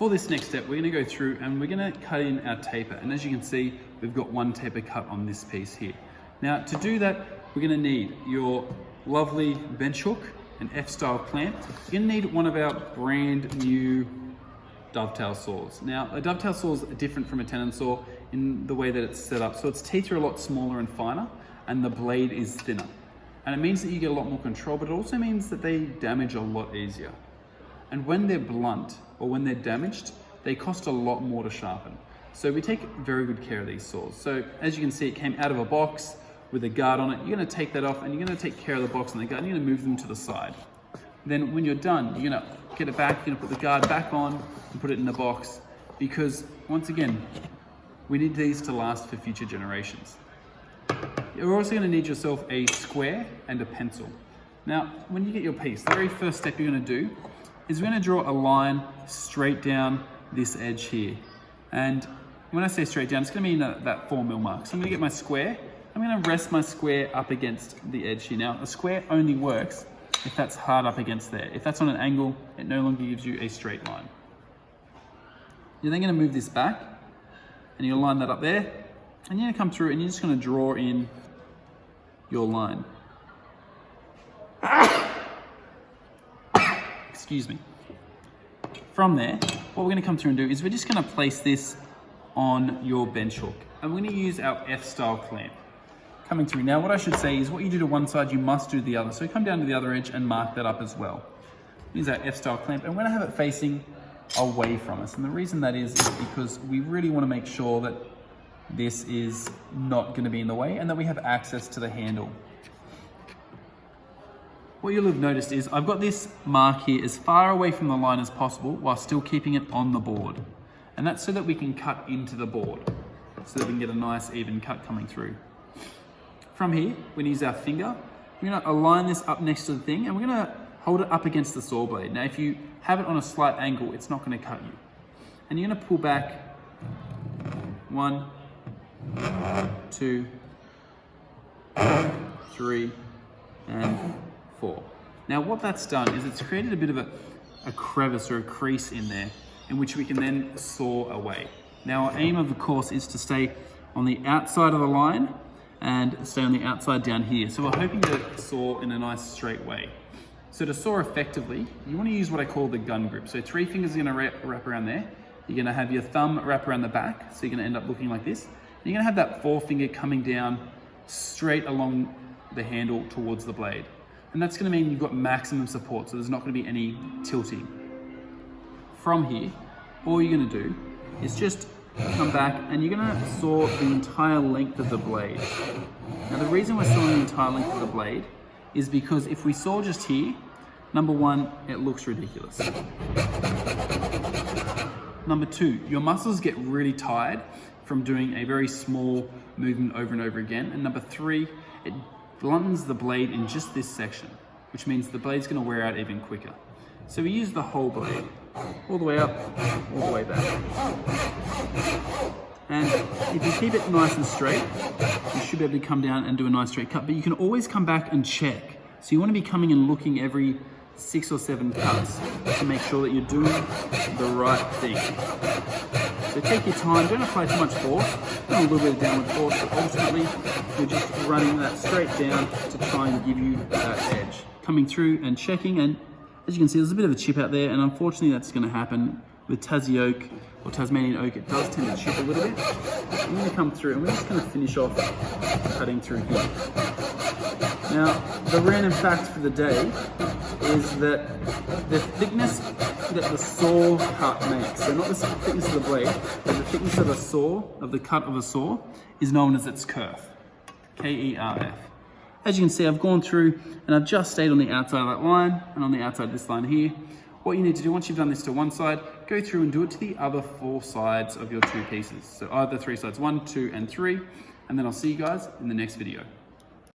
For this next step, we're going to go through and we're going to cut in our taper. And as you can see, we've got one taper cut on this piece here. Now, to do that, we're going to need your lovely bench hook, an F-style clamp. You're going to need one of our brand new dovetail saws. Now, a dovetail saw is different from a tenon saw in the way that it's set up. So its teeth are a lot smaller and finer, and the blade is thinner. And it means that you get a lot more control, but it also means that they damage a lot easier. And when they're blunt or when they're damaged, they cost a lot more to sharpen. So we take very good care of these saws. So as you can see, it came out of a box with a guard on it. You're going to take that off and you're going to take care of the box and the guard, and you're going to move them to the side. Then when you're done, you're going to get it back, you're going to put the guard back on and put it in the box, because once again, we need these to last for future generations. You're also going to need yourself a square and a pencil. Now, when you get your piece, the very first step you're going to do is we're going to draw a line straight down this edge here. And when I say straight down, it's going to mean that 4mm mark. So I'm going to get my square. I'm going to rest my square up against the edge here. Now, a square only works if that's hard up against there. If that's on an angle, it no longer gives you a straight line. You're then going to move this back and you'll line that up there. And you're going to come through and you're just going to draw in your line. Excuse me. From there, what we're going to come through and do is we're just going to place this on your bench hook. And we're going to use our F-style clamp. Coming through. Now, what I should say is what you do to one side, you must do to the other. So come down to the other edge and mark that up as well. Use our F-style clamp, and we're going to have it facing away from us. And the reason that is because we really want to make sure that this is not going to be in the way and that we have access to the handle. What you'll have noticed is I've got this mark here as far away from the line as possible while still keeping it on the board. And that's so that we can cut into the board, so that we can get a nice even cut coming through. From here, we're going to use our finger. We're going to align this up next to the thing and we're going to hold it up against the saw blade. Now, if you have it on a slight angle, it's not going to cut you. And you're going to pull back 1, 2, 3, and 4. Now, what that's done is it's created a bit of a crevice or a crease in there in which we can then saw away. Now, our aim of the course is to stay on the outside of the line and stay on the outside down here. So we're hoping to saw in a nice straight way. So to saw effectively, you want to use what I call the gun grip. So 3 fingers are going to wrap around there. You're going to have your thumb wrap around the back, so you're going to end up looking like this. And you're going to have that 4-finger coming down straight along the handle towards the blade. And that's going to mean you've got maximum support, so there's not going to be any tilting. From here, all you're going to do is just come back and you're going to saw the entire length of the blade. Now, the reason we're sawing the entire length of the blade is because if we saw just here, number 1, it looks ridiculous. Number 2, your muscles get really tired from doing a very small movement over and over again. And number 3, it bluntens the blade in just this section, which means the blade's going to wear out even quicker. So we use the whole blade, all the way up, all the way back. And if you keep it nice and straight, you should be able to come down and do a nice straight cut, but you can always come back and check. So you want to be coming and looking every 6 or 7 cuts to make sure that you're doing the right thing. So take your time, don't apply too much force, a little bit of downward force, but ultimately you're just running that straight down to try and give you that edge. Coming through and checking, and as you can see, there's a bit of a chip out there, and unfortunately that's going to happen with Tassie oak or Tasmanian oak. It does tend to chip a little bit. I'm going to come through and we're just going to finish off cutting through here. Now, the random fact for the day is that the thickness that the saw cut makes, so not the thickness of the blade, but the thickness of a saw, of the cut of a saw, is known as its kerf, K-E-R-F. As you can see, I've gone through and I've just stayed on the outside of that line and on the outside of this line here. What you need to do, once you've done this to one side, go through and do it to the other 4 sides of your 2 pieces. So either 3 sides, 1, 2, and 3, and then I'll see you guys in the next video.